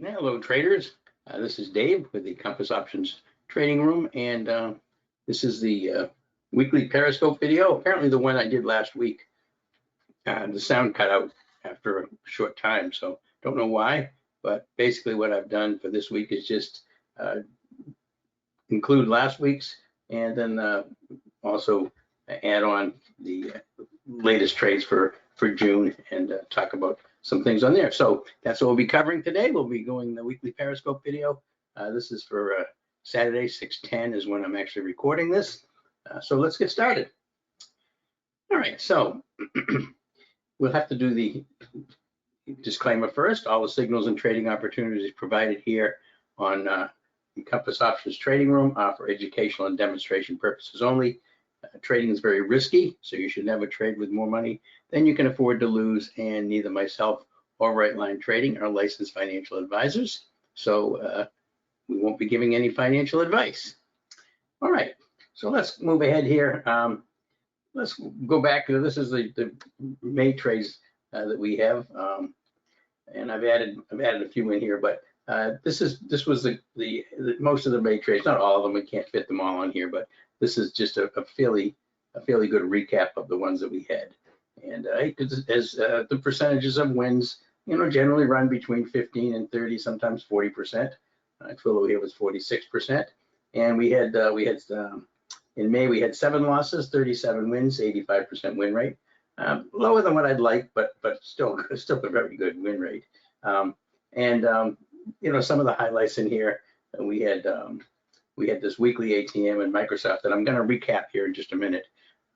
Hello, traders. This is Dave with the Compass Options Trading Room, and this is the weekly Periscope video. Apparently, the one I did last week, the sound cut out after a short time, so don't know why. But basically, what I've done for this week is just include last week's, and then also add on the latest trades for June and talk about some things on there. So that's what we'll be covering today. We'll be going the weekly Periscope video. This is for Saturday, 6/10 is when I'm actually recording this. So let's get started. All right, so we'll have to do the disclaimer first. All the signals and trading opportunities provided here on the Compass Options Trading Room are for educational and demonstration purposes only. Trading is very risky, so you should never trade with more money than you can afford to lose, and neither myself or Right Line Trading are licensed financial advisors, so we won't be giving any financial advice. All right, so let's move ahead here. Let's go back to this is the May trades that we have, and I've added a few in here, but this was the most of the May trades, not all of them. We can't fit them all on here, but this is just a fairly good recap of the ones that we had. And as the percentages of wins, generally run between 15 and 30, sometimes 40%. Twilio here was 46%, and we had in May we had 7 losses, 37 wins, 85% win rate. Lower than what I'd like, but still a very good win rate. Some of the highlights in here, we had this weekly ATM and Microsoft that I'm going to recap here in just a minute.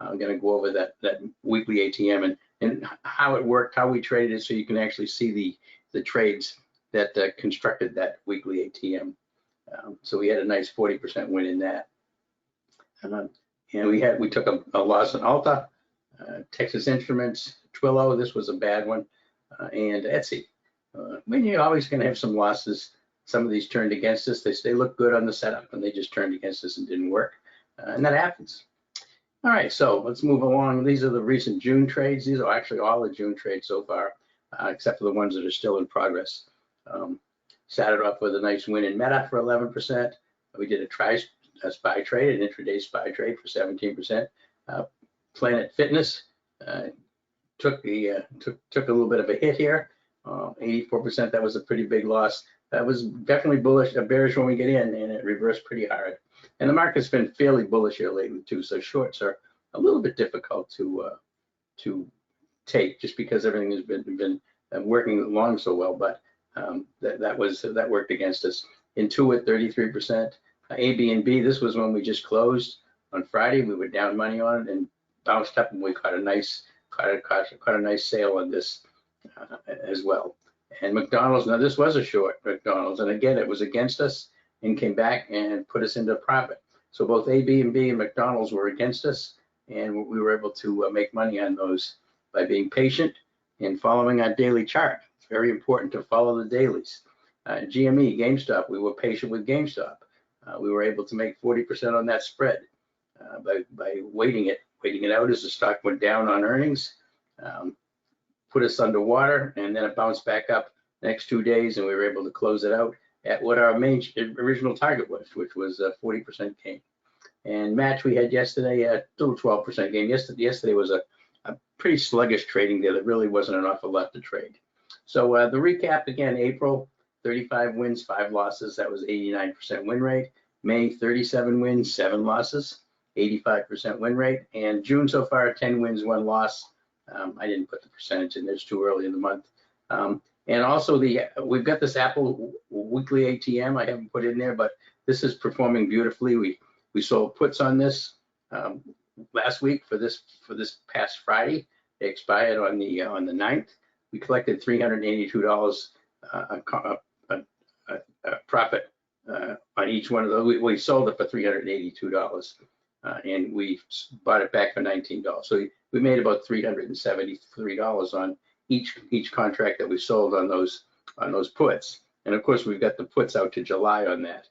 I'm going to go over that weekly ATM and how it worked, how we traded it, so you can actually see the trades that constructed that weekly ATM. So we had a nice 40% win in that. And we took a loss in Alta, Texas Instruments, Twilio. This was a bad one, and Etsy. You're always going to have some losses. Some of these turned against us. They look good on the setup, and they just turned against us and didn't work, and that happens. All right, so let's move along. These are the recent June trades. These are actually all the June trades so far, except for the ones that are still in progress. Started off with a nice win in Meta for 11%. We did a SPY trade, an intraday SPY trade for 17%. Planet Fitness took a little bit of a hit here, 84%. That was a pretty big loss. That was definitely bearish when we get in, and it reversed pretty hard. And the market's been fairly bullish here lately too, so shorts are a little bit difficult to take just because everything has been working along so well. But that worked against us. Intuit 33%. AB&B, this was when we just closed on Friday. We were down money on it and bounced up, and we caught a nice sale on this as well. And McDonald's, now this was a short, McDonald's, and again, it was against us and came back and put us into profit. So both AB&B and McDonald's were against us, and we were able to make money on those by being patient and following our daily chart. It's very important to follow the dailies. GME, GameStop, we were patient with GameStop. We were able to make 40% on that spread by waiting it out as the stock went down on earnings, put us underwater, and then it bounced back up the next 2 days, and we were able to close it out at what our main original target was, which was 40% gain. And Match we had yesterday at still 12% gain. Yesterday was a pretty sluggish trading day. There really wasn't an awful lot to trade. So the recap again: April 35 wins, 5 losses. That was 89% win rate. May 37 wins, 7 losses, 85% win rate. And June so far 10 wins, 1 loss. I didn't put the percentage in there, it's too early in the month. And also we've got this Apple weekly ATM I haven't put in there, but this is performing beautifully. We sold puts on this last week for this past Friday. They expired on the 9th. We collected $382 profit on each one of those. We sold it for $382, and we bought it back for $19. So we made about $373 on each contract that we sold on those puts. And of course, we've got the puts out to July on that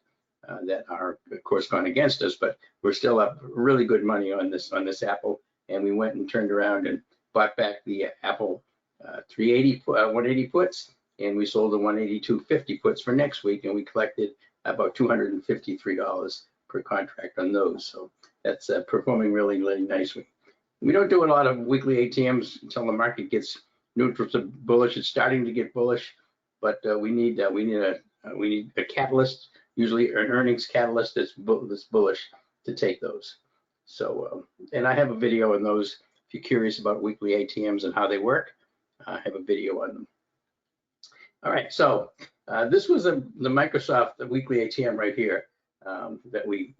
are of course gone against us, but we're still up really good money on this Apple. And we went and turned around and bought back the Apple 180 puts and we sold the 182.50 puts for next week, and we collected about $253 per contract on those. So that's performing really, really nicely. We don't do a lot of weekly ATMs until the market gets neutral to bullish. It's starting to get bullish, but we need a catalyst, usually an earnings catalyst that's bullish to take those. So, and I have a video on those. If you're curious about weekly ATMs and how they work, I have a video on them. All right, so this was the Microsoft weekly ATM right here that we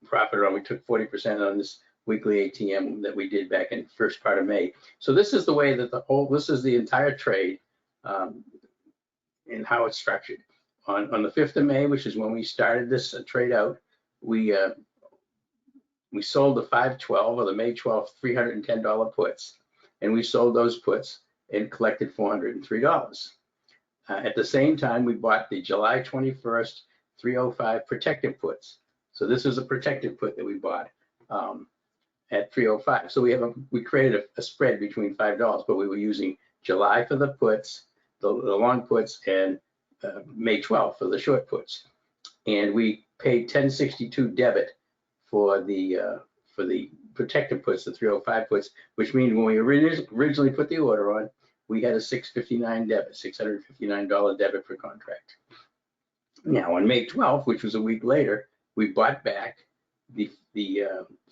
profited on. We took 40% on this weekly ATM that we did back in the first part of May. So this is the way that this is the entire trade and how it's structured. On the 5th of May, which is when we started this trade out, we sold the 5/12 or the May 12th $310 puts, and we sold those puts and collected $403. At the same time, we bought the July 21st 305 protective puts. So this is a protective put that we bought at 305. So we created a spread between $5, but we were using July for the puts, the long puts, and May 12th for the short puts. And we paid 1062 debit for the protective puts, the 305 puts, which means when we originally put the order on, we had a $659 debit, $659 debit per contract. Now on May 12th, which was a week later, we bought back the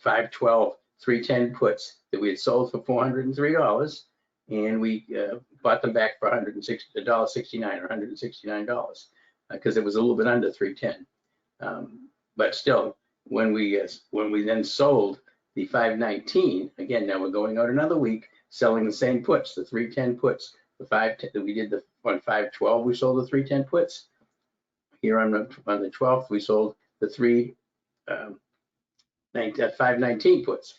5/12 310 puts that we had sold for $403, and we bought them back for $169 or $169 because it was a little bit under 310. But still, when we then sold the 519, again, now we're going out another week selling the same puts, the 310 puts, the 510 that we did on 5/12, we sold the 310 puts. Here on the 12th, we sold the 519 puts,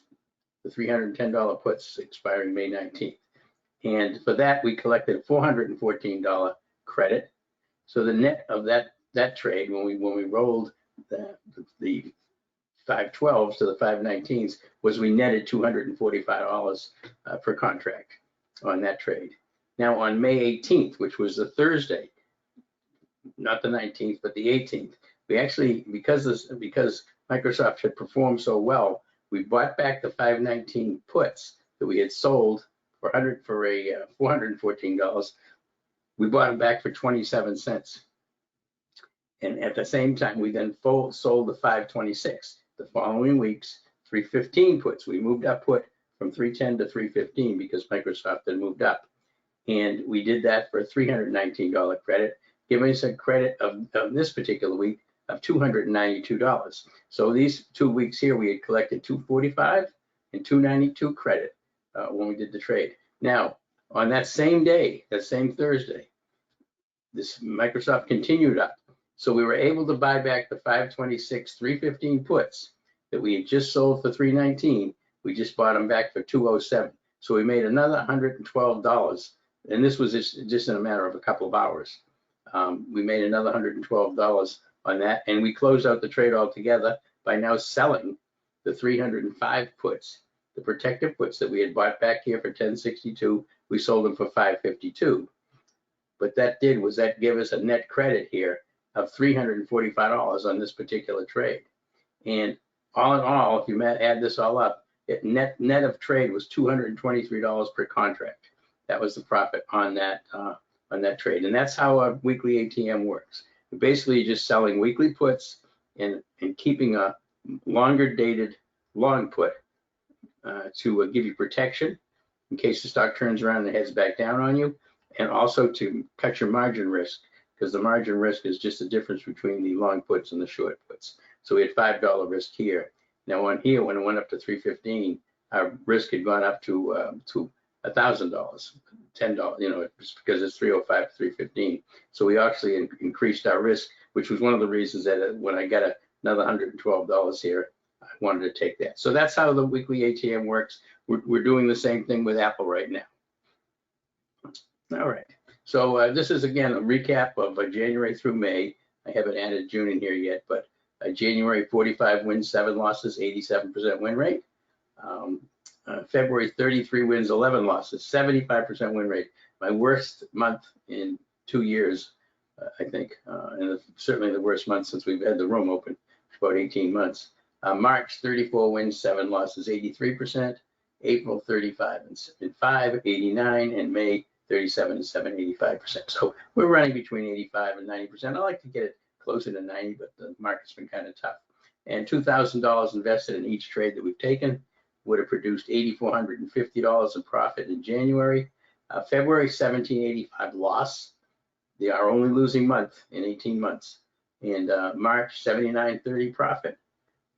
the $310 puts expiring May 19th. And for that, we collected a $414 credit. So the net of that trade, when we rolled the 5/12s to the 519s, was we netted $245 per contract on that trade. Now on May 18th, which was the Thursday, not the 19th, but the 18th, we actually, because Microsoft had performed so well, we bought back the 519 puts that we had sold for $414. We bought them back for 27 cents. And at the same time, we then sold the 526. The following week's 315 puts. We moved up put from 310 to 315 because Microsoft had moved up. And we did that for a $319 credit, giving us a credit of this particular week of $292. So these 2 weeks here, we had collected $245 and $292 credit when we did the trade. Now, on that same day, that same Thursday, this Microsoft continued up. So we were able to buy back the 526 315 puts that we had just sold for 319. We just bought them back for 207. So we made another $112, and this was just in a matter of a couple of hours. We made another $112 on that, and we closed out the trade altogether by now selling the 305 puts, the protective puts that we had bought back here for 1062. We sold them for 552. What that did was that gave us a net credit here of $345 on this particular trade. And all in all, if you add this all up, net of trade was $223 per contract. That was the profit on that trade. And that's how a weekly ATM works. You're basically just selling weekly puts and keeping a longer dated long put to give you protection in case the stock turns around and heads back down on you, and also to cut your margin risk, because the margin risk is just the difference between the long puts and the short puts. So we had $5 risk here. Now on here, when it went up to 315, our risk had gone up to $1,000, $10, just because it's 305 to 315. So we actually increased our risk, which was one of the reasons that when I got another $112 here, I wanted to take that. So that's how the weekly ATM works. We're doing the same thing with Apple right now. All right. So this is, again, a recap of January through May. I haven't added June in here yet, but January, 45 wins, 7 losses, 87% win rate. February, 33 wins, 11 losses, 75% win rate. My worst month in 2 years, I think, and certainly the worst month since we've had the room open, about 18 months. March, 34 wins, 7 losses, 83%. April, 35 and 5, 89, and May, 37 and 7, 85%. So we're running between 85 and 90%. I like to get it closer to 90, but the market's been kind of tough. And $2,000 invested in each trade that we've taken would have produced $8,450 in profit in January. February, 1785 loss. They are only losing month in 18 months. And March, 79.30 profit.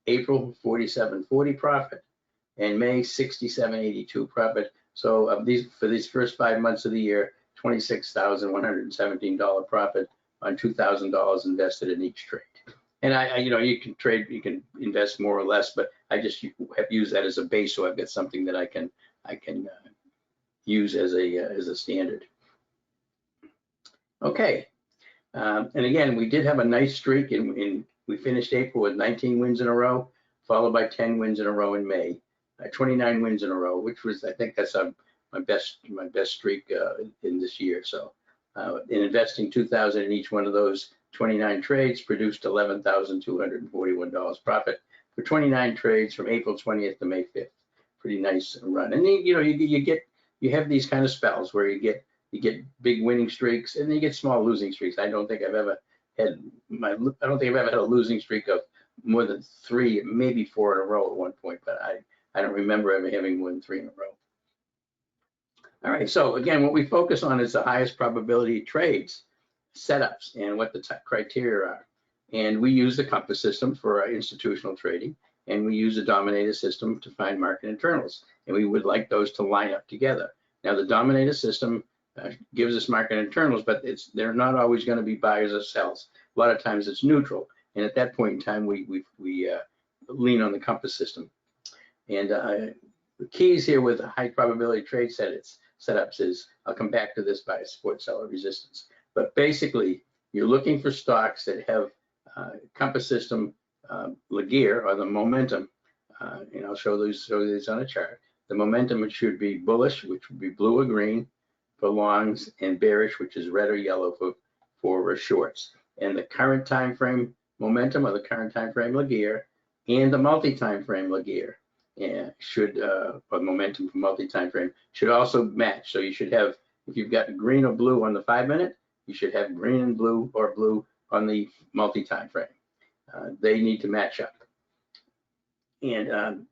April, 47.40 profit. And May, 67.82 profit. So of these, for these first 5 months of the year, $26,117 profit on $2,000 invested in each trade. And you can trade, you can invest more or less, but I just have used that as a base, so I've got something that I can use as a standard. Okay, and again, we did have a nice streak, and we finished April with 19 wins in a row, followed by 10 wins in a row in May, 29 wins in a row, which was, I think that's my best streak in this year. So in investing $2,000 in each one of those 29 trades, produced $11,241 profit for 29 trades from April 20th to May 5th. Pretty nice run. And you have these kind of spells where you get big winning streaks and then you get small losing streaks. I don't think I've ever had a losing streak of more than 3, maybe 4 in a row at one point, but I don't remember ever having more than 3 in a row. All right, so again, what we focus on is the highest probability trades, setups, and what the criteria are. And we use the compass system for our institutional trading, and we use the dominator system to find market internals. And we would like those to line up together. Now, the dominator system gives us market internals, but they're not always going to be buyers or sells. A lot of times it's neutral. And at that point in time, we lean on the compass system. And the keys here with the high probability trade setups is, I'll come back to this by support, seller, resistance. But basically, you're looking for stocks that have compass system gear or the momentum, and I'll show these on a chart. The momentum should be bullish, which would be blue or green for longs, and bearish, which is red or yellow for shorts. And the current time frame momentum or the current time frame gear and the multi-time frame gear should, or momentum for multi-time frame should also match. So you should have, if you've got green or blue on the 5-minute, you should have green and blue or blue on the multi-time frame. They need to match up. And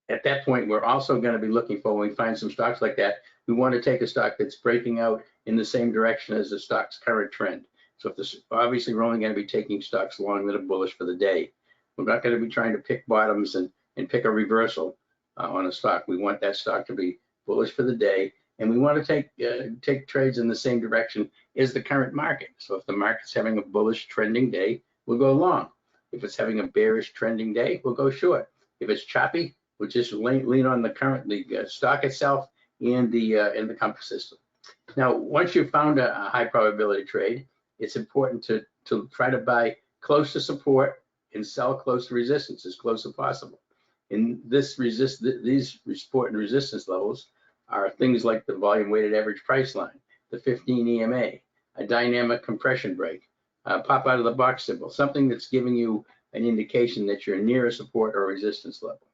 at that point, we're also going to be looking for, when we find some stocks like that, we want to take a stock that's breaking out in the same direction as the stock's current trend. So if this, obviously we're only going to be taking stocks long that are bullish for the day. We're not going to be trying to pick bottoms and pick a reversal on a stock. We want that stock to be bullish for the day, and we want to take trades in the same direction as the current market. So if the market's having a bullish trending day, we'll go long. If it's having a bearish trending day, we'll go short. If it's choppy, we'll just lean on the stock itself and the compass system. Now, once you've found a high probability trade, it's important to try to buy close to support and sell close to resistance, as close as possible. And these support and resistance levels are things like the volume weighted average price line, the 15 EMA, a dynamic compression break, pop out of the box symbol, something that's giving you an indication that you're near a support or resistance level.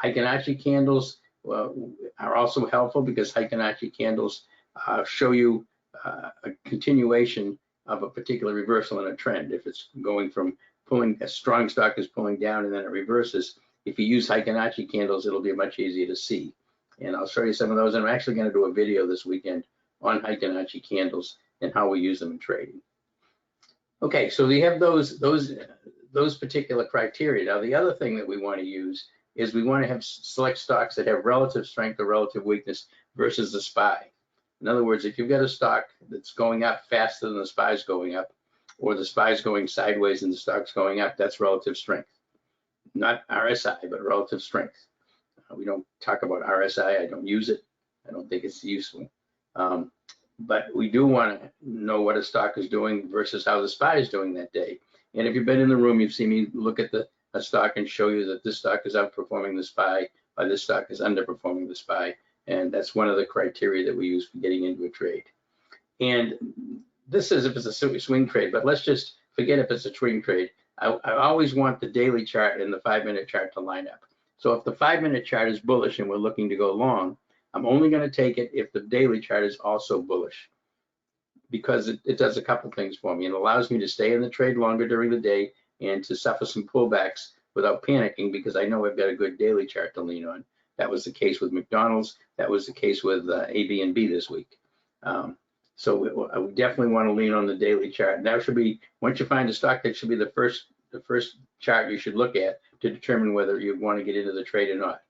Fibonacci candles are also helpful because Fibonacci candles show you a continuation of a particular reversal in a trend. If it's going from pulling, a strong stock is pulling down and then it reverses, if you use Fibonacci candles, it'll be much easier to see. And I'll show you some of those. And I'm actually going to do a video this weekend on Fibonacci candles and how we use them in trading. Okay, so we have those particular criteria. Now, the other thing that we want to use is we want to have select stocks that have relative strength or relative weakness versus the SPY. In other words, if you've got a stock that's going up faster than the SPY is going up, or the SPY is going sideways and the stock's going up, that's relative strength. Not RSI, but relative strength. We don't talk about RSI. I don't use it. I don't think it's useful. But we do want to know what a stock is doing versus how the SPY is doing that day. And if you've been in the room, you've seen me look at a stock and show you that this stock is outperforming the SPY, or this stock is underperforming the SPY. And that's one of the criteria that we use for getting into a trade. And this is if it's a swing trade, but let's just forget if it's a swing trade. I always want the daily chart and the 5-minute chart to line up. So if the 5-minute chart is bullish and we're looking to go long, I'm only going to take it if the daily chart is also bullish, because it does a couple things for me. It allows me to stay in the trade longer during the day and to suffer some pullbacks without panicking, because I know I've got a good daily chart to lean on. That was the case with McDonald's. That was the case with AB&B this week. So we definitely want to lean on the daily chart. And that should be, once you find a stock, that should be the first chart you should look at to determine whether you want to get into the trade or not.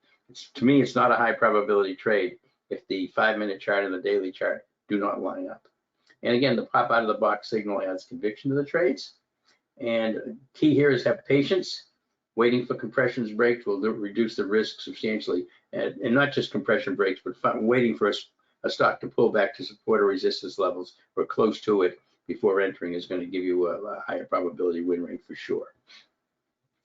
To me, it's not a high probability trade if the 5-minute chart and the daily chart do not line up. And again, the pop out of the box signal adds conviction to the trades. And key here is have patience. Waiting for compressions breaks will reduce the risk substantially. And not just compression breaks, but waiting for a stock to pull back to support or resistance levels or close to it before entering is going to give you a higher probability win rate for sure.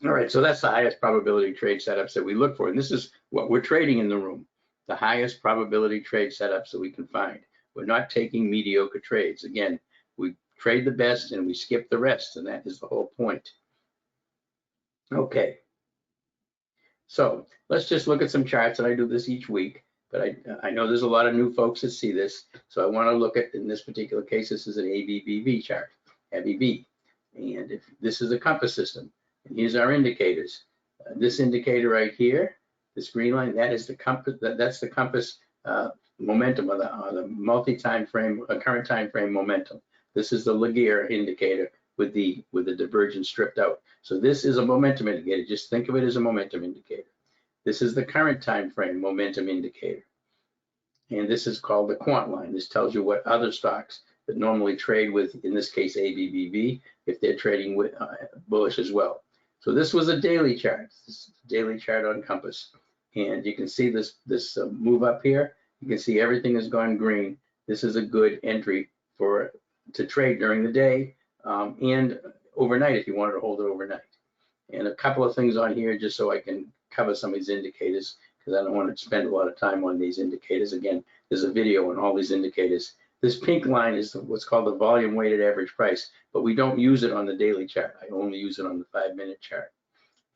All right, so that's the highest probability trade setups that we look for. And this is what we're trading in the room, the highest probability trade setups that we can find. We're not taking mediocre trades. Again, we trade the best and we skip the rest, and that is the whole point. Okay, so let's just look at some charts, and I do this each week, but I know there's a lot of new folks that see this, so I want to look at, in this particular case, this is an ABBV chart, ABB, and if this is a compass system, and here's our indicators. This indicator right here, this green line, that is the compass. That's the compass momentum of the multi-time frame, current time frame momentum. This is the Laguerre indicator with the divergence stripped out. So this is a momentum indicator. Just think of it as a momentum indicator. This is the current time frame momentum indicator, and this is called the quant line. This tells you what other stocks that normally trade with, in this case, ABBV, if they're trading with bullish as well. So this was a daily chart. This is a daily chart on Compass, and you can see this move up here. You can see everything has gone green. This is a good entry to trade during the day and overnight if you wanted to hold it overnight. And a couple of things on here just so I can cover some of these indicators, because I don't want to spend a lot of time on these indicators. Again, there's a video on all these indicators. This pink line is what's called the volume weighted average price, but we don't use it on the daily chart. I only use it on the 5-minute chart.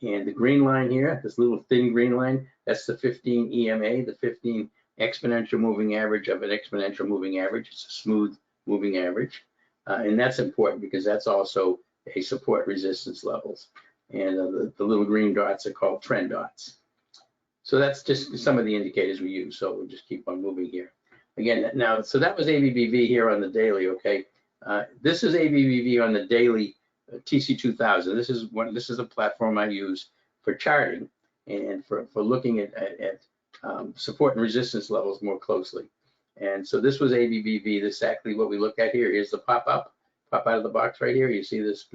And the green line here, this little thin green line, that's the 15 EMA, the 15 exponential moving average of an exponential moving average. It's a smooth moving average. And that's important because that's also a support resistance levels. And the little green dots are called trend dots. So that's just some of the indicators we use. So we'll just keep on moving here. Again, now, so that was ABBV here on the daily, okay? This is ABBV on the daily TC2000. This is a platform I use for charting and for looking at support and resistance levels more closely. And so this was ABBV. This is exactly what we look at here. Here's the pop out of the box right here. You see this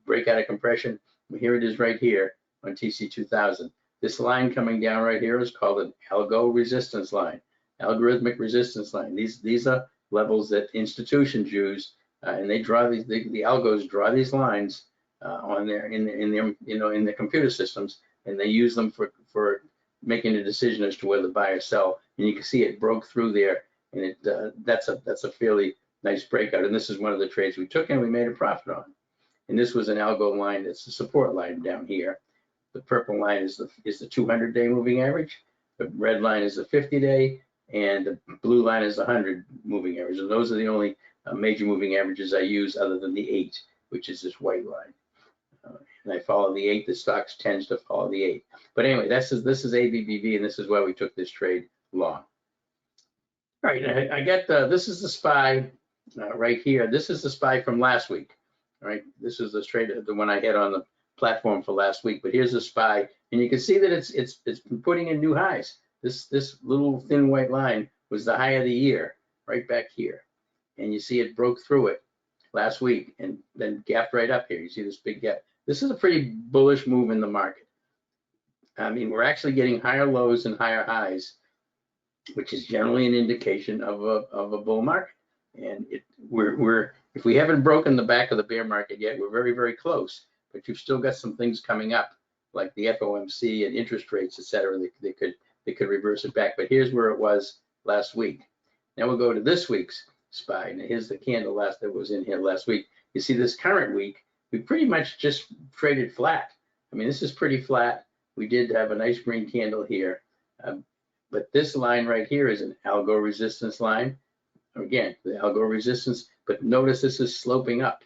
breakout of compression. Here it is right here on TC2000. This line coming down right here is called an algo resistance line, algorithmic resistance line. These are levels that institutions use, and they draw these. The algos draw these lines on their in their computer systems, and they use them for making a decision as to whether buy or sell. And you can see it broke through there, and that's a fairly nice breakout. And this is one of the trades we took and we made a profit on. And this was an algo line. That's the support line down here. The purple line is the 200-day moving average. The red line is the 50-day, and the blue line is the 100 moving average. And those are the only major moving averages I use, other than the 8, which is this white line. And I follow the 8. The stocks tends to follow the 8. But anyway, this is ABBV, and this is why we took this trade long. All right, I got this is the SPY right here. This is the SPY from last week. All right, this is the trade, the one I had on the platform for last week. But here's the SPY, and you can see that it's been putting in new highs. This little thin white line was the high of the year, right back here, and you see it broke through it last week and then gapped right up here. You see this big gap. This is a pretty bullish move in the market. I mean, we're actually getting higher lows and higher highs, which is generally an indication of a bull market. And if we haven't broken the back of the bear market yet, we're very, very close. But you've still got some things coming up, like the FOMC and interest rates, et cetera. They could reverse it back. But here's where it was last week. Now we'll go to this week's. SPY. Now here's the candle that was in here last week. You see this current week, we pretty much just traded flat. I mean, this is pretty flat. We did have a nice green candle here, but this line right here is an algo resistance line. Again, the algo resistance, but notice this is sloping up.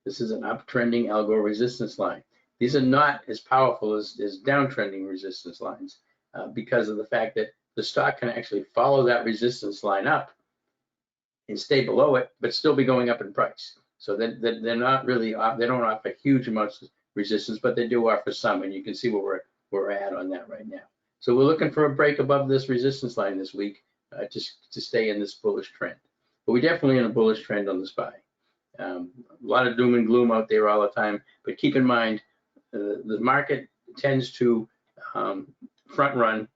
This is an uptrending algo resistance line. These are not as powerful as downtrending resistance lines because of the fact that the stock can actually follow that resistance line up and stay below it, but still be going up in price. So they're not really, they don't offer huge amounts of resistance, but they do offer some, and you can see where we're at on that right now. So we're looking for a break above this resistance line this week just to stay in this bullish trend. But we're definitely in a bullish trend on the SPY. A lot of doom and gloom out there all the time, but keep in mind the market tends to front run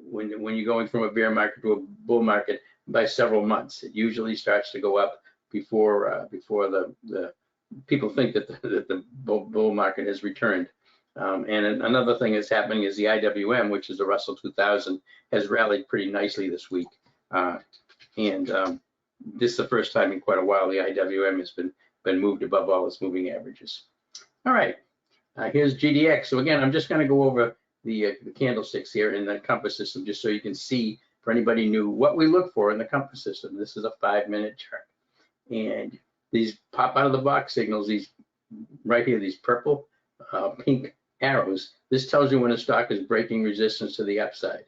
when you're going from a bear market to a bull market by several months. It usually starts to go up before the people think that the bull market has returned. And another thing that's happening is the IWM, which is the Russell 2000, has rallied pretty nicely this week. This is the first time in quite a while the IWM has been moved above all its moving averages. All right, here's GDX. So again, I'm just going to go over the candlesticks here in the compass system, just so you can see, for anybody new, what we look for in the compass system. This is a 5-minute chart, and these pop out of the box signals. These right here, these purple, pink arrows. This tells you when a stock is breaking resistance to the upside,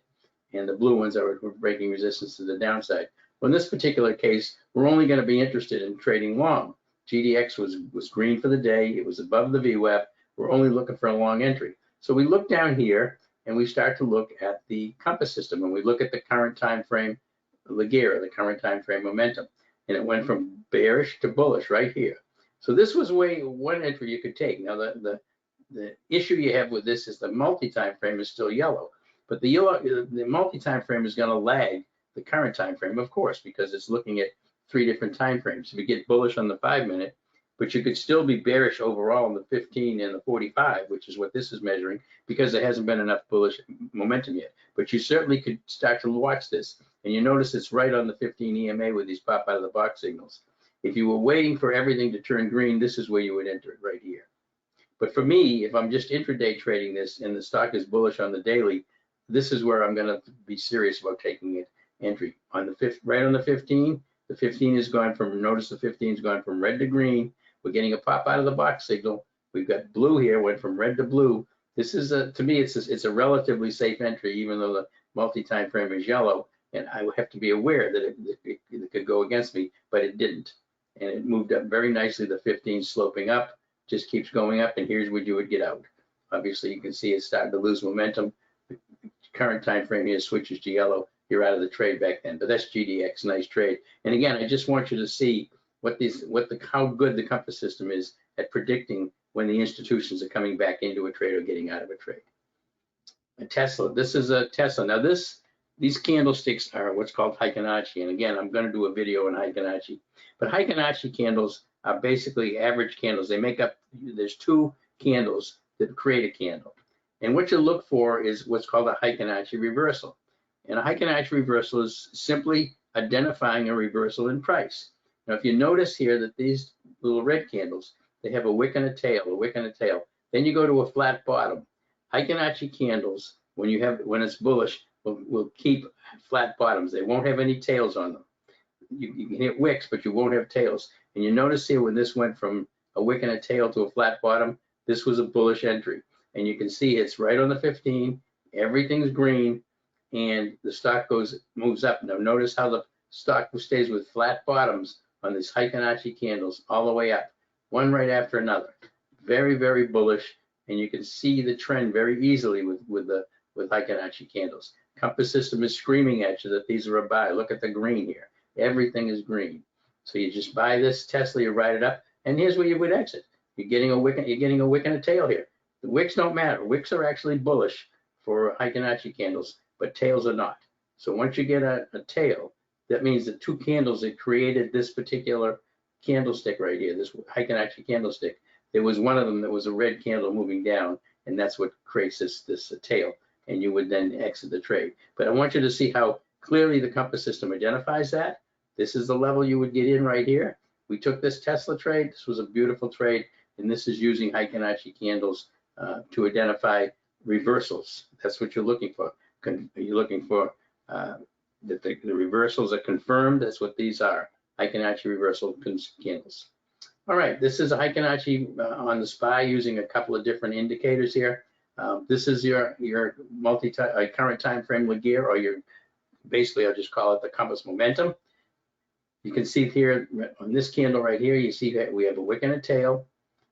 and the blue ones are breaking resistance to the downside. Well, in this particular case, we're only going to be interested in trading long. GDX was green for the day. It was above the VWAP. We're only looking for a long entry. So we look down here and we start to look at the compass system, and we look at the current time frame Laguerre, the current time frame momentum, and it went from bearish to bullish right here. So this was one entry you could take. Now the issue you have with this is the multi-time frame is still yellow, but the multi-time frame is going to lag the current time frame, of course, because it's looking at 3 different time frames. If you get bullish on the 5-minute, but you could still be bearish overall on the 15 and the 45, which is what this is measuring, because there hasn't been enough bullish momentum yet. But you certainly could start to watch this, and you notice it's right on the 15 EMA with these pop out of the box signals. If you were waiting for everything to turn green, this is where you would enter it, right here. But for me, if I'm just intraday trading this and the stock is bullish on the daily, this is where I'm going to be serious about taking it entry on the right on the 15. The 15 has gone from, notice the 15 has gone from red to green. We're getting a pop out of the box signal. We've got blue here, went from red to blue. This is to me, it's a relatively safe entry, even though the multi-time frame is yellow, and I have to be aware that it could go against me, but it didn't, and it moved up very nicely. The 15 sloping up, just keeps going up, and here's where you would get out. Obviously, you can see it's starting to lose momentum. The current time frame here switches to yellow. You're out of the trade back then, but that's GDX, nice trade. And again, I just want you to see how good the compass system is at predicting when the institutions are coming back into a trade or getting out of a trade. A Tesla, this is a Tesla. Now these candlesticks are what's called Fibonacci, and again, I'm going to do a video on Fibonacci. But Fibonacci candles are basically average candles. They make up, there's 2 candles that create a candle. And what you look for is what's called a Fibonacci reversal. And a Fibonacci reversal is simply identifying a reversal in price. Now, if you notice here that these little red candles, they have a wick and a tail, a wick and a tail. Then you go to a flat bottom. Fibonacci candles, when it's bullish, will keep flat bottoms. They won't have any tails on them. You can hit wicks, but you won't have tails. And you notice here when this went from a wick and a tail to a flat bottom, this was a bullish entry. And you can see it's right on the 15. Everything's green, and the stock moves up. Now notice how the stock stays with flat bottoms on these Fibonacci candles all the way up, one right after another. Very, very bullish, and you can see the trend very easily with Fibonacci candles. Compass system is screaming at you that these are a buy. Look at the green here. Everything is green. So you just buy this Tesla, you ride it up, and here's where you would exit. You're getting a wick and a tail here. The wicks don't matter. Wicks are actually bullish for Fibonacci candles, but tails are not. So once you get a tail, that means the 2 candles that created this particular candlestick right here, this Fibonacci candlestick, there was one of them that was a red candle moving down, and that's what creates this tail, and you would then exit the trade. But I want you to see how clearly the compass system identifies that. This is the level you would get in right here. We took this Tesla trade. This was a beautiful trade, and this is using Heikin-Ashi candles to identify reversals. That's what you're looking for. You're looking for that the reversals are confirmed. That's what these are, Heikin-Ashi reversal candles. All right, this is a Heikin-Ashi on the SPY using a couple of different indicators here. This is your current time frame Laguerre, or your, basically I'll just call it the compass momentum. You can see here on this candle right here, you see that we have a wick and a tail,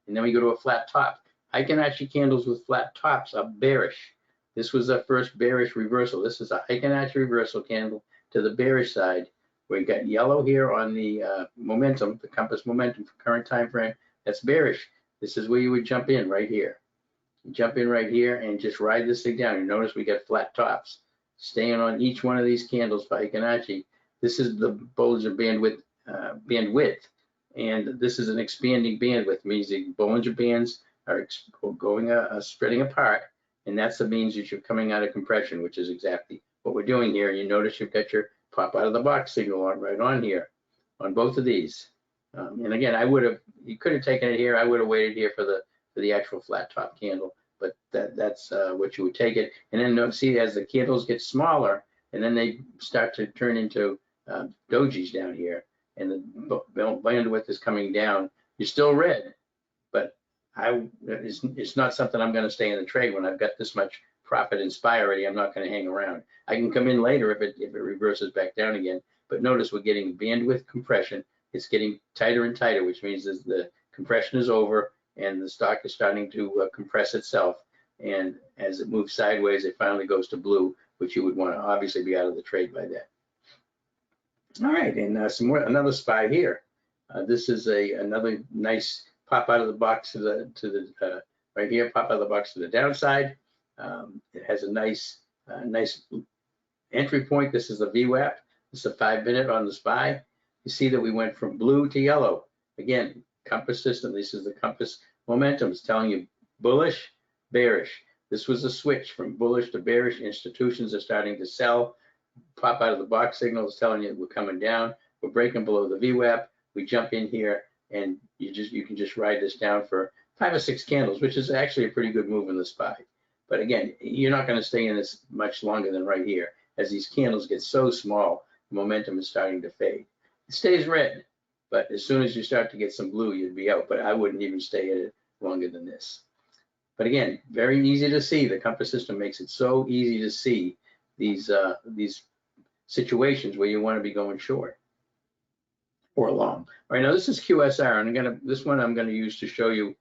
and then we go to a flat top. Heikin-Ashi candles with flat tops are bearish. This was the first bearish reversal. This is a Heikin-Ashi reversal candle to the bearish side. We got yellow here on the momentum, the compass momentum for current time frame. That's bearish. This is where you would jump in right here. You jump in right here and just ride this thing down. You notice we got flat tops. Staying on each one of these candles for Heikin-Ashi. This is the Bollinger bandwidth, and this is an expanding bandwidth. Means the Bollinger bands are going spreading apart, and that's the means that you're coming out of compression, which is exactly what we're doing here. You notice you've got your pop out of the box signal right on here, on both of these. And again, you could have taken it here. I would have waited here for the actual flat top candle, but that's what you would take it. And then see, as the candles get smaller, and then they start to turn into dojis down here, and the bandwidth is coming down. You're still red, but it's not something I'm going to stay in the trade when I've got this much profit in SPY already. I'm not going to hang around. I can come in later if it reverses back down again. But notice we're getting bandwidth compression. It's getting tighter and tighter, which means that the compression is over and the stock is starting to compress itself. And as it moves sideways, it finally goes to blue, which you would want to obviously be out of the trade by then. All right, and another SPY here. This is another nice pop out of the box to the right here, pop out of the box to the downside. It has a nice entry point. This is the VWAP. This is a 5-minute on the SPY. You see that we went from blue to yellow. Again, compass system. This is the compass momentum. It's telling you bullish, bearish. This was a switch from bullish to bearish. Institutions are starting to sell. Pop out of the box signal is telling you we're coming down. We're breaking below the VWAP. We jump in here, and you can just ride this down for 5 or 6 candles, which is actually a pretty good move in the SPY. But again, you're not going to stay in this much longer than right here. As these candles get so small, the momentum is starting to fade. It stays red, but as soon as you start to get some blue, you'd be out. But I wouldn't even stay in it longer than this. But again, very easy to see. The compass system makes it so easy to see these situations where you want to be going short or long. All right, now this is QSR, and this one I'm going to use to show you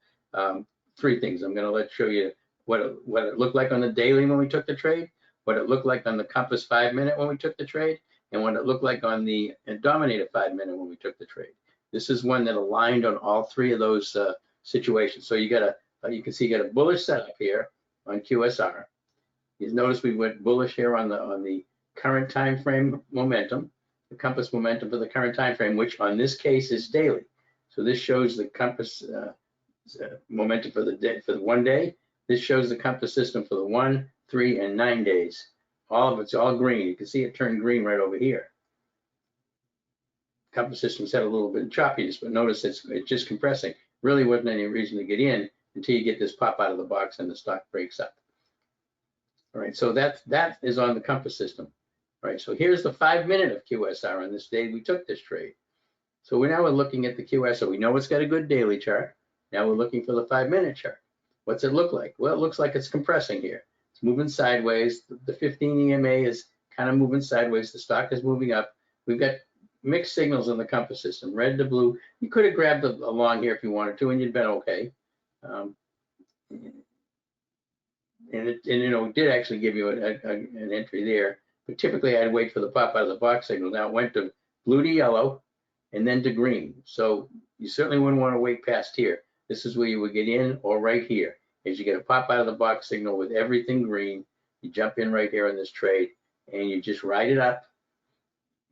3 things. I'm going to show you what it looked like on the daily when we took the trade, what it looked like on the compass 5-minute when we took the trade, and what it looked like on the dominator 5-minute when we took the trade. This is one that aligned on all 3 of those situations. So you can see you got a bullish setup here on QSR. You notice we went bullish here on the current time frame momentum, the compass momentum for the current time frame, which on this case is daily. So this shows the compass momentum for the 1 day. This shows the compass system for the 1, 3, and 9 days. All of it's all green. You can see it turned green right over here. Compass system's had a little bit of choppiness, but notice it's just compressing. Really wasn't any reason to get in until you get this pop out of the box and the stock breaks up. All right, so that is on the compass system. All right, so here's the 5-minute of QSR on this day we took this trade. So now we're looking at the QSR. We know it's got a good daily chart. Now we're looking for the 5-minute chart. What's it look like? Well, it looks like it's compressing here. It's moving sideways. The 15 EMA is kind of moving sideways. The stock is moving up. We've got mixed signals in the compass system, red to blue. You could have grabbed a long here if you wanted to, and you'd been okay. It did actually give you an entry there. But typically, I'd wait for the pop out of the box signal. Now it went to blue to yellow, and then to green. So you certainly wouldn't want to wait past here. This is where you would get in, or right here. As you get a pop out of the box signal with everything green, you jump in right here in this trade, and you just ride it up.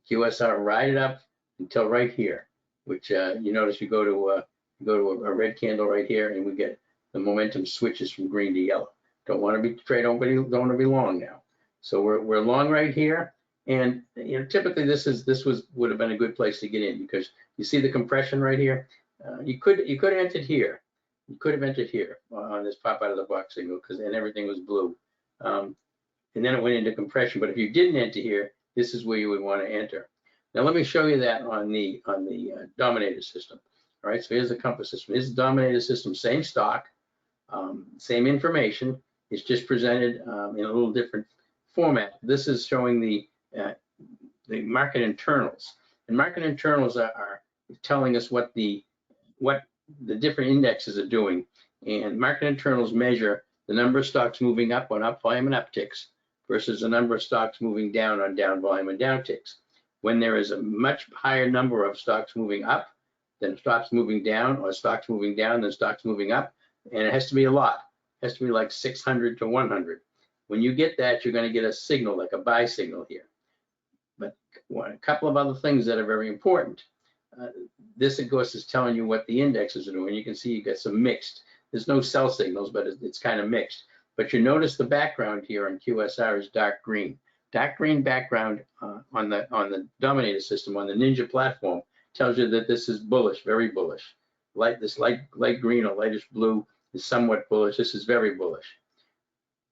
QSR, ride it up until right here, which you notice you go to a red candle right here, and we get the momentum switches from green to yellow. Don't want to be trade, don't want to be long now. So we're long right here, And typically would have been a good place to get in, because you see the compression right here. You could have entered here. You could have entered here on this pop out of the box signal, and everything was blue. And then it went into compression. But if you didn't enter here, this is where you would want to enter. Now let me show you that on the dominator system. All right, so here's the compass system. Here's the dominator system, same stock, same information. It's just presented in a little different format. This is showing the market internals, and market internals are telling us what the different indexes are doing. And market internals measure the number of stocks moving up on up volume and upticks versus the number of stocks moving down on down volume and downticks. When there is a much higher number of stocks moving up than stocks moving down, or stocks moving down than stocks moving up, and it has to be a lot. It has to be like 600 to 100. When you get that, you're going to get a signal, like a buy signal here. But a couple of other things that are very important. This, of course, is telling you what the indexes are doing. You can see you get some mixed. There's no sell signals, but it's kind of mixed. But you notice the background here on QSR is dark green. Dark green background on the dominator system, on the Ninja platform, tells you that this is bullish, very bullish. This light green or lightish blue is somewhat bullish. This is very bullish.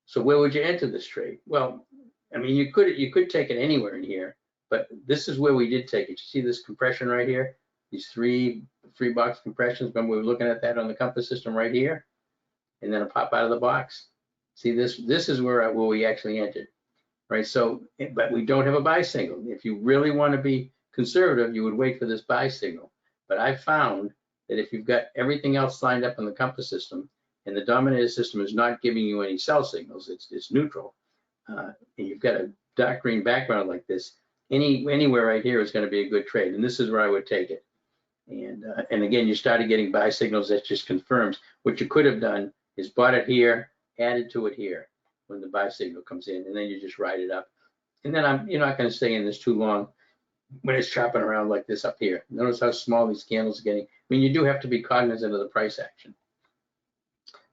So where would you enter this trade? Well, I mean, you could take it anywhere in here, but this is where we did take it. You see this compression right here? These three box compressions. Remember, we were looking at that on the compass system right here, and then a pop out of the box. See, this is where we actually entered, right? So, but we don't have a buy signal. If you really want to be conservative, you would wait for this buy signal. But I found that if you've got everything else lined up on the compass system, and the dominator system is not giving you any sell signals, it's neutral, and you've got a dark green background like this, anywhere right here is going to be a good trade, and this is where I would take it. And again, you started getting buy signals. That just confirms what you could have done is bought it here, added to it here when the buy signal comes in, and then you just ride it up. And then you're not going to stay in this too long when it's chopping around like this up here. Notice how small these candles are getting. I mean, you do have to be cognizant of the price action.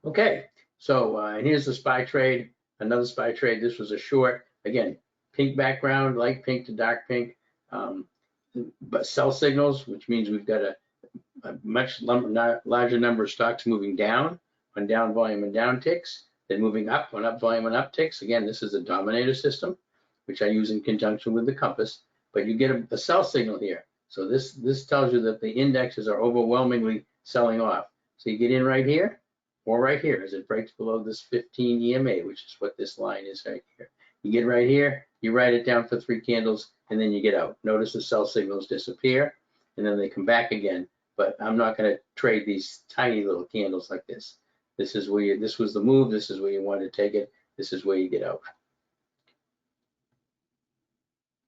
Okay, so and here's the SPY trade, another SPY trade. This was a short, again, pink background, light pink to dark pink, but sell signals, which means we've got a much larger number of stocks moving down on down volume and down ticks than moving up on up volume and up ticks. Again, this is a dominator system, which I use in conjunction with the compass, but you get a sell signal here. So this tells you that the indexes are overwhelmingly selling off. So you get in right here, or right here as it breaks below this 15 EMA, which is what this line is right here. You get right here, you write it down for 3 candles, and then you get out. Notice the sell signals disappear, and then they come back again. But I'm not going to trade these tiny little candles like this. This is where this was the move. This is where you want to take it. This is where you get out.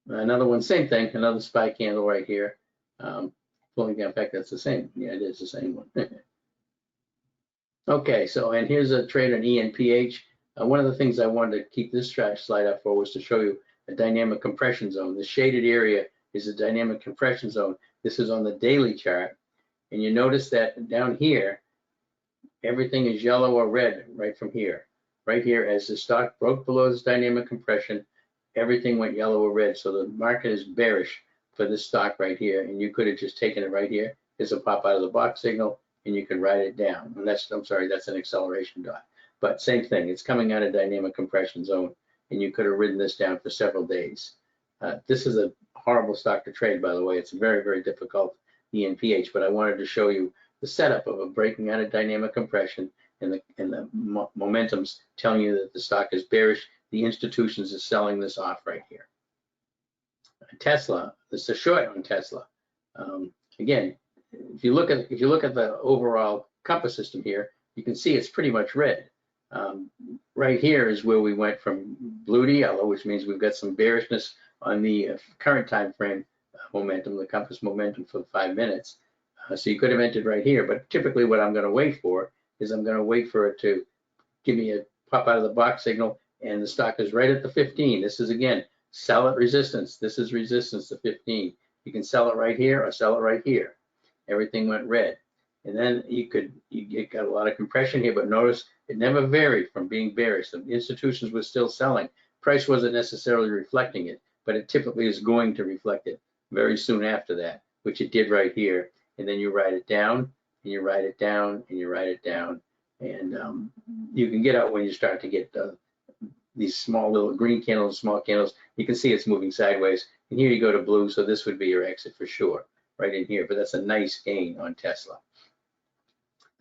Another one, same thing. Another SPY candle right here. Pulling down back. That's the same. Yeah, it is the same one. Okay, so and here's a trade on ENPH. One of the things I wanted to keep this slide up for was to show you a dynamic compression zone. The shaded area is a dynamic compression zone. This is on the daily chart, and you notice that down here, everything is yellow or red right from here. Right here, as the stock broke below this dynamic compression, everything went yellow or red. So the market is bearish for this stock right here, and you could have just taken it right here. There's a pop out of the box signal, and you can write it down. And that's, I'm sorry, that's an acceleration dot. But same thing, it's coming out of dynamic compression zone, and you could have ridden this down for several days. This is a horrible stock to trade, by the way. It's very, very difficult, ENPH, but I wanted to show you the setup of a breaking out of dynamic compression, and the momentum's telling you that the stock is bearish. The institutions are selling this off right here. Tesla, this is a short on Tesla. Again, if you look at the overall compass system here, you can see it's pretty much red. Right here is where we went from blue to yellow, which means we've got some bearishness on the current time frame momentum, the compass momentum for 5 minutes. So you could have entered right here, but typically what I'm going to wait for is I'm going to wait for it to give me a pop out of the box signal, and the stock is right at the 15. This is, again, sell at resistance. This is resistance to 15. You can sell it right here or sell it right here. Everything went red. And then you got a lot of compression here, but notice it never varied from being bearish. The institutions were still selling. Price wasn't necessarily reflecting it, but it typically is going to reflect it very soon after that, which it did right here. And then you write it down, and you write it down, and you write it down. And you can get out when you start to get these small little green candles, small candles. You can see it's moving sideways. And here you go to blue, so this would be your exit for sure, right in here. But that's a nice gain on Tesla.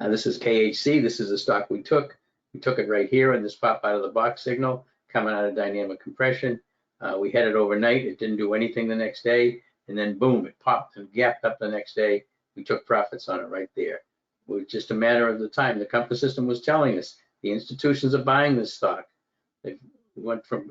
Now this is KHC. This is the stock we took. We took it right here, and this pop out of the box signal coming out of dynamic compression. We had it overnight. It didn't do anything the next day, and then boom, it popped and gapped up the next day. We took profits on it right there. It was just a matter of the time. The compass system was telling us the institutions are buying this stock. They went from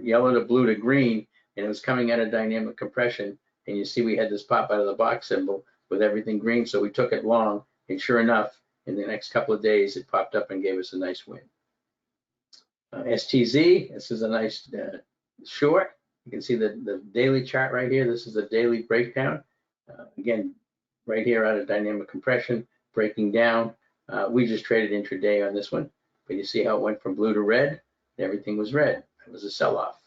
yellow to blue to green, and it was coming out of dynamic compression. And you see we had this pop out of the box symbol with everything green, so we took it long, and sure enough, in the next couple of days, it popped up and gave us a nice win. STZ, this is a nice short. You can see the daily chart right here. This is the daily breakdown. Again, right here out of dynamic compression, breaking down. We just traded intraday on this one, but you see how it went from blue to red. Everything was red. It was a sell-off.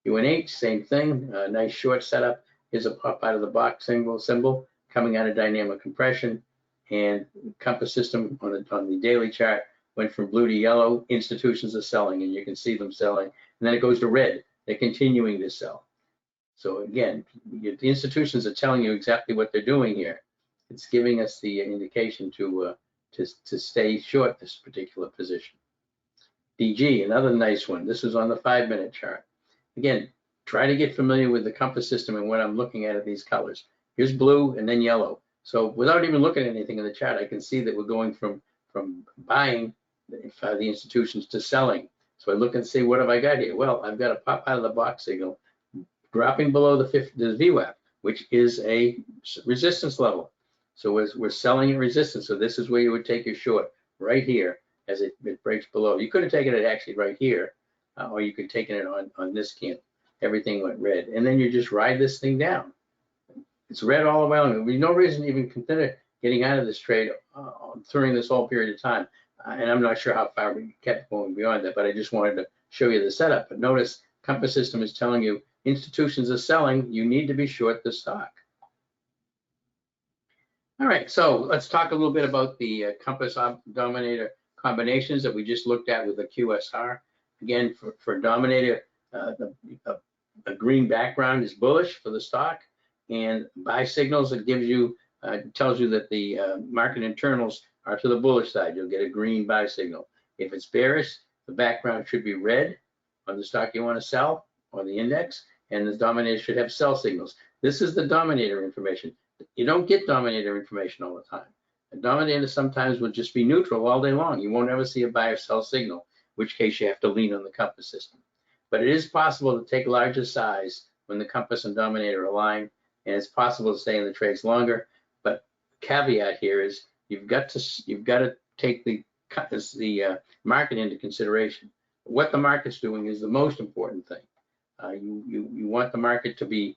UNH, same thing. Nice short setup. Here's a pop out of the box symbol coming out of dynamic compression, and compass system on the daily chart went from blue to yellow. Institutions are selling, and you can see them selling, and then it goes to red. They're continuing to sell. So again, the institutions are telling you exactly what they're doing here. It's giving us the indication to stay short this particular position. DG, another nice one. This is on the 5-minute chart. Again, try to get familiar with the compass system and what I'm looking at these colors. Here's blue and then yellow. So without even looking at anything in the chart, I can see that we're going from buying the institutions to selling. So I look and see, what have I got here? Well, I've got a pop out of the box signal dropping below the VWAP, which is a resistance level. So we're selling at resistance. So this is where you would take your short, right here, as it breaks below. You could have taken it actually right here, or you could have taken it on this candle. Everything went red. And then you just ride this thing down. It's red all the way along. There's no reason to even consider getting out of this trade during this whole period of time. And I'm not sure how far we kept going beyond that, but I just wanted to show you the setup. But notice, compass system is telling you institutions are selling. You need to be short the stock. All right, so let's talk a little bit about the compass dominator combinations that we just looked at with the QSR. Again, for dominator, a green background is bullish for the stock, and buy signals, it gives you tells you that the market internals are to the bullish side. You'll get a green buy signal. If it's bearish, the background should be red on the stock you want to sell or the index, and the dominator should have sell signals. This is the dominator information. You don't get dominator information all the time. A dominator sometimes will just be neutral all day long. You won't ever see a buy or sell signal, in which case you have to lean on the compass system. But it is possible to take larger size when the compass and dominator align, and it's possible to stay in the trades longer. But caveat here is you've got to take the market into consideration. What the market's doing is the most important thing. You want the market to be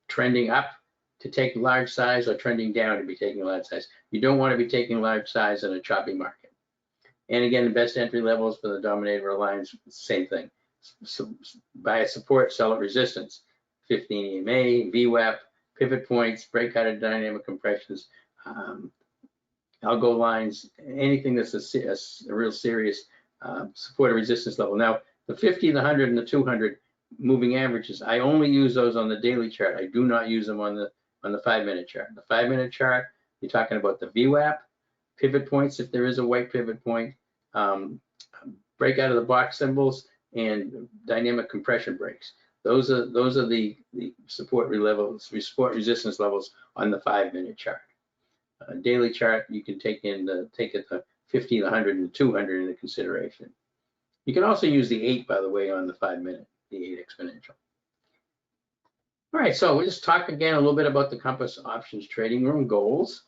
trending up to take large size, or trending down to be taking large size. You don't want to be taking large size in a choppy market. And again, the best entry levels for the dominator aligns, same thing. So buy at support, sell at resistance. 15 EMA, VWAP, pivot points, breakout of dynamic compressions, algo lines, anything that's a real serious support or resistance level. Now, the 50, the 100, and the 200 moving averages, I only use those on the daily chart. I do not use them on the 5-minute chart. The 5-minute chart, you're talking about the VWAP, pivot points if there is a white pivot point, breakout of the box symbols, and dynamic compression breaks. Those are the support resistance levels on the 5-minute chart. Daily chart, you can take the 50, the 100, and the 200 into consideration. You can also use the 8, by the way, on the 5-minute, the 8 exponential. All right, so we'll just talk again a little bit about the Compass Options Trading Room goals.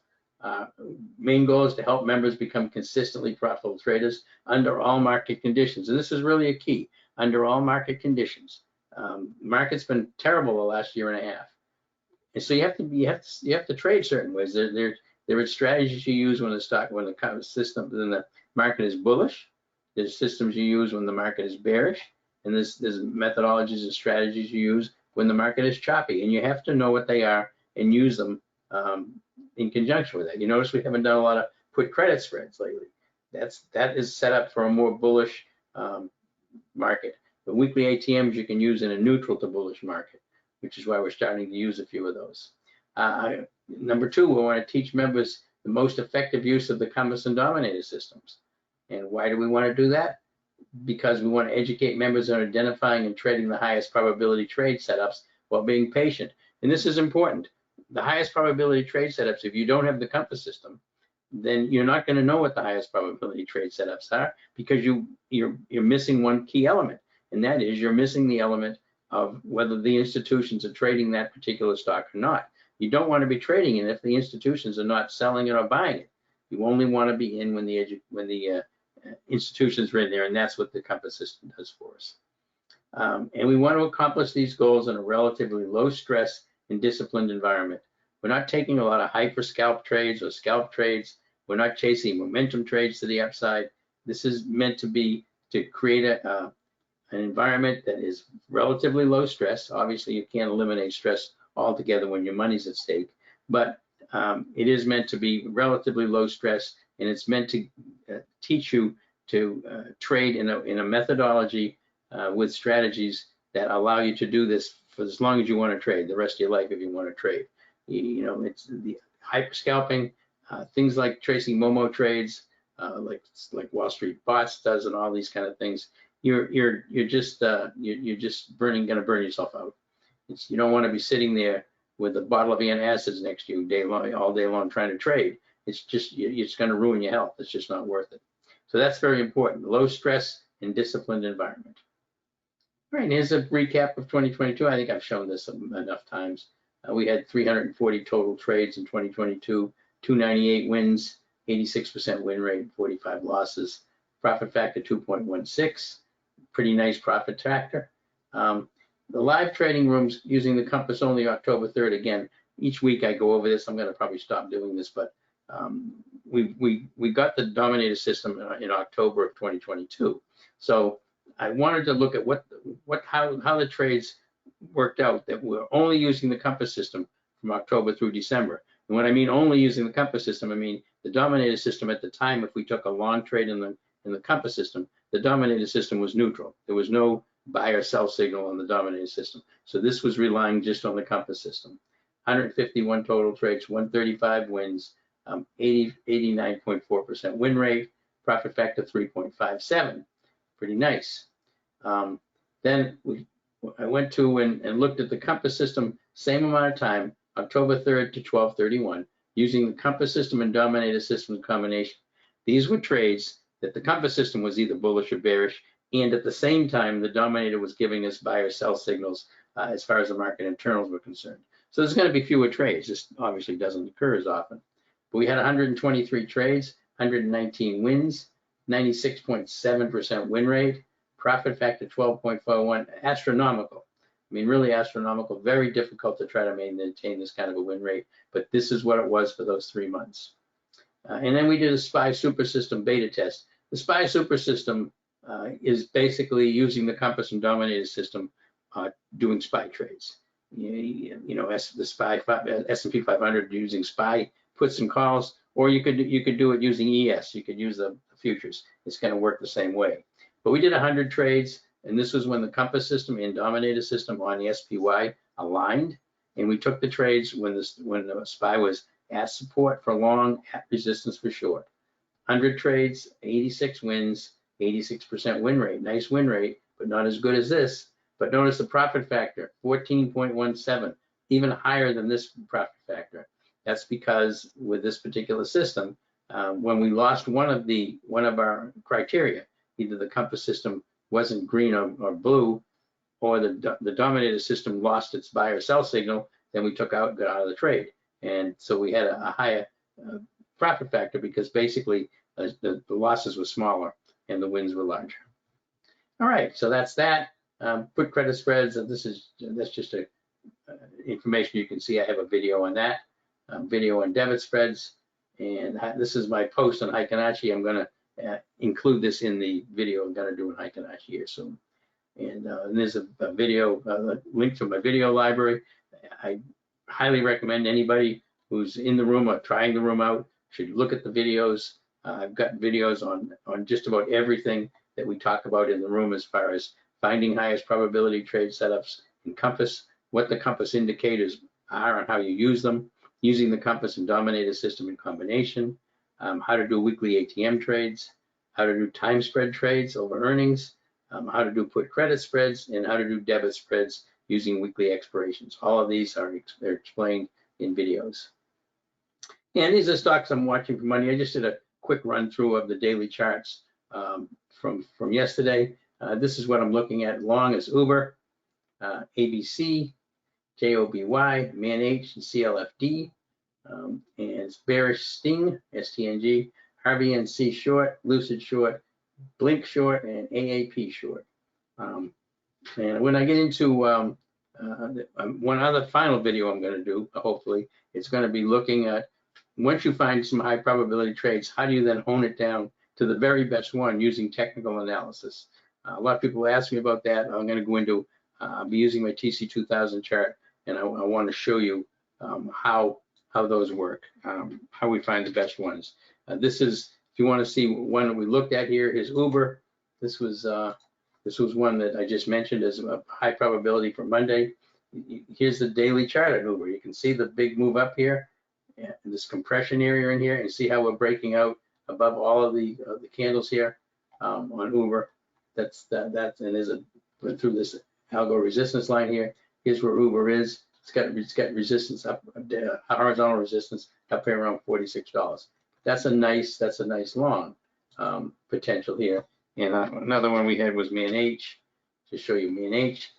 Main goal is to help members become consistently profitable traders under all market conditions, and this is really a key. Under all market conditions, market's been terrible the last year and a half, and so you have to trade certain ways. There are strategies you use when the market is bullish. There's systems you use when the market is bearish, and there's methodologies and strategies you use when the market is choppy, and you have to know what they are and use them in conjunction with that. You notice we haven't done a lot of put credit spreads lately. That is set up for a more bullish market. The weekly ATMs you can use in a neutral to bullish market, which is why we're starting to use a few of those. Number two, we want to teach members the most effective use of the compass and dominator systems. And why do we want to do that? Because we want to educate members on identifying and trading the highest probability trade setups while being patient. And this is important. The highest probability trade setups, if you don't have the compass system, then you're not going to know what the highest probability trade setups are, because you're missing one key element, and that is you're missing the element of whether the institutions are trading that particular stock or not. You don't want to be trading it if the institutions are not selling it or buying it. You only want to be in when the institutions are in there, and that's what the compass system does for us. And we want to accomplish these goals in a relatively low stress and disciplined environment. We're not taking a lot of hyper scalp trades or scalp trades. We're not chasing momentum trades to the upside. This is meant to create an environment that is relatively low stress. Obviously, you can't eliminate stress altogether when your money's at stake, but it is meant to be relatively low stress, and it's meant to teach you to trade in a methodology with strategies that allow you to do this for as long as you want to trade, the rest of your life if you want to trade. You know, it's the hyper scalping, things like tracing Momo trades, like Wall Street Bots does, and all these kind of things. You're just going to burn yourself out. You don't want to be sitting there with a bottle of antacids next to you all day long trying to trade. It's going to ruin your health. It's just not worth it. So that's very important. Low stress and disciplined environment. All right, here's a recap of 2022. I think I've shown this enough times. We had 340 total trades in 2022, 298 wins, 86% win rate, 45 losses. Profit factor 2.16, pretty nice profit factor. The live trading rooms using the compass only October 3rd. Again, each week I go over this. I'm going to probably stop doing this, but we got the dominator system in October of 2022. So I wanted to look at how the trades worked out that we're only using the compass system from October through December. And when I mean only using the compass system, I mean the dominator system at the time. If we took a long trade in the compass system, the dominator system was neutral. There was no buy or sell signal on the dominator system. So this was relying just on the compass system. 151 total trades, 135 wins, 89.4% win rate, profit factor 3.57, pretty nice. Then I went to and looked at the compass system, same amount of time, October 3rd to 12/31, using the compass system and dominator system combination. These were trades that the compass system was either bullish or bearish, and at the same time, the dominator was giving us buy or sell signals as far as the market internals were concerned. So there's going to be fewer trades. This obviously doesn't occur as often. But we had 123 trades, 119 wins, 96.7% win rate, profit factor 12.41, astronomical. I mean, really astronomical, very difficult to try to maintain this kind of a win rate, but this is what it was for those 3 months. And then we did a SPY super system beta test. The SPY super system is basically using the compass and dominator system doing SPY trades. You know, the SPY S&P 500 using SPY puts and calls, or you could do it using ES. You could use the futures. It's going to work the same way. But we did 100 trades, and this was when the compass system and dominator system on the SPY aligned, and we took the trades when the SPY was at support for long, at resistance for short. 100 trades, 86 wins, 86% win rate. Nice win rate, but not as good as this. But notice the profit factor, 14.17, even higher than this profit factor. That's because with this particular system, when we lost one of our criteria, either the compass system wasn't green or blue, or the dominator system lost its buy or sell signal, then we got out of the trade. And so we had a higher profit factor because basically the losses were smaller and the wins were larger. All right, so that's that. Put credit spreads. That's just information you can see. I have a video on that, video on debit spreads, and this is my post on Hikinachi. I'm going to include this in the video I'm going to do in Hikinachi here soon. And there's a video, link to my video library. I highly recommend anybody who's in the room or trying the room out should look at the videos. I've got videos on just about everything that we talk about in the room as far as finding highest probability trade setups in Compass, what the Compass indicators are and how you use them, using the Compass and Dominator system in combination, how to do weekly ATM trades, how to do time spread trades over earnings, how to do put credit spreads, and how to do debit spreads using weekly expirations. All of these they're explained in videos. And these are stocks I'm watching for money. I just did a quick run through of the daily charts from yesterday. This is what I'm looking at. Long is Uber, ABC, JOBY, MANH, and CLFD, and it's bearish Sting, STNG, RVNC short, Lucid short, Blink short, and AAP short. And when I get into one other final video I'm going to do, hopefully, it's going to be looking at, once you find some high probability trades, how do you then hone it down to the very best one using technical analysis? A lot of people ask me about that. I'm going to go into, I'll be using my TC2000 chart, and I want to show you how those work, how we find the best ones. This is, if you want to see one that we looked at here, is Uber. This was one that I just mentioned as a high probability for Monday. Here's the daily chart at Uber. You can see the big move up here, and this compression area in here, and see how we're breaking out above all of the candles here on Uber. That's and there's went through this algo resistance line here. Here's where Uber is. It's got resistance up, horizontal resistance up here around $46. That's a nice long potential here. And another one we had was MANH. To show you MANH,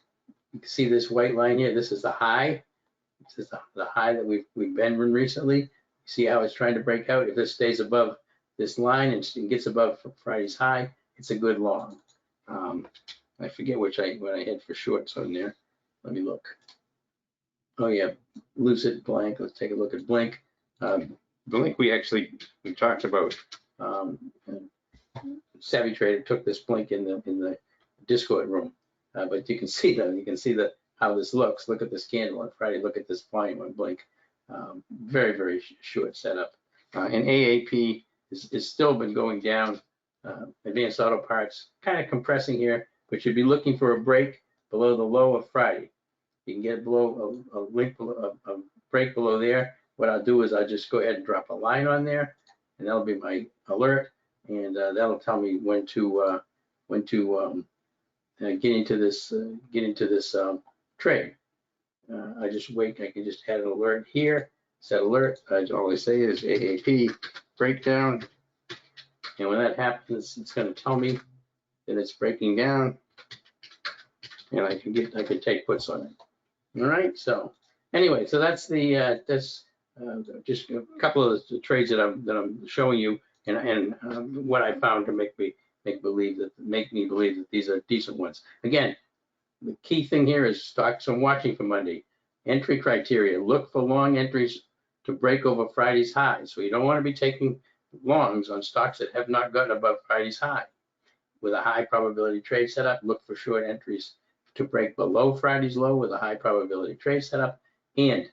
you can see this white line here. This is the high. This is the high that we've been in recently. See how it's trying to break out. If it stays above this line and gets above Friday's high, it's a good long. I forget what I had for shorts on there. Let me look. Oh yeah, Lucid, Blank. Let's take a look at Blink. Blink we talked about. Savvy Trader took this Blink in the Discord room, but you can see how this looks. Look at this candle on Friday. Look at this volume on Blink. Very, very short setup. And AAP is still been going down. Advanced Auto Parts kind of compressing here, but you'd be looking for a break below the low of Friday. You can get below a break below there. What I'll do is I'll just go ahead and drop a line on there, and that'll be my alert, and that'll tell me when to get into this trade. I just wait. I can just add an alert here. Set alert. All I say is AAP breakdown, and when that happens, it's going to tell me that it's breaking down, and I can take puts on it. All right. So anyway, so that's the just a couple of the trades that I'm showing you, and what I found to make me believe that these are decent ones. Again, the key thing here is stocks I'm watching for Monday. Entry criteria: look for long entries to break over Friday's high. So you don't want to be taking longs on stocks that have not gotten above Friday's high. With a high probability trade setup, look for short entries to break below Friday's low with a high probability trade setup, and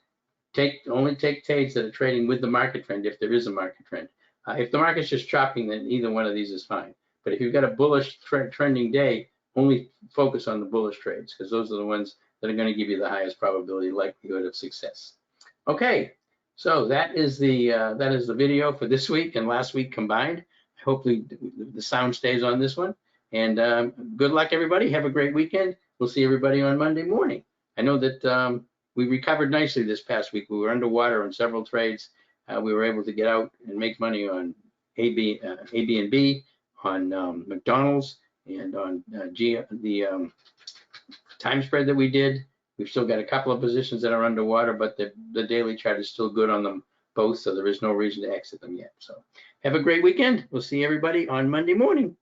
only take trades that are trading with the market trend if there is a market trend. If the market's just chopping, then either one of these is fine. But if you've got a bullish trending day, only focus on the bullish trades, because those are the ones that are going to give you the highest probability likelihood of success. Okay, so that is the video for this week and last week combined. Hopefully the sound stays on this one. And good luck, everybody. Have a great weekend. We'll see everybody on Monday morning. I know that we recovered nicely this past week. We were underwater on several trades. We were able to get out and make money on AB&B, on McDonald's, and on the time spread that we did. We've still got a couple of positions that are underwater, but the daily chart is still good on them both, so there is no reason to exit them yet. So have a great weekend. We'll see everybody on Monday morning.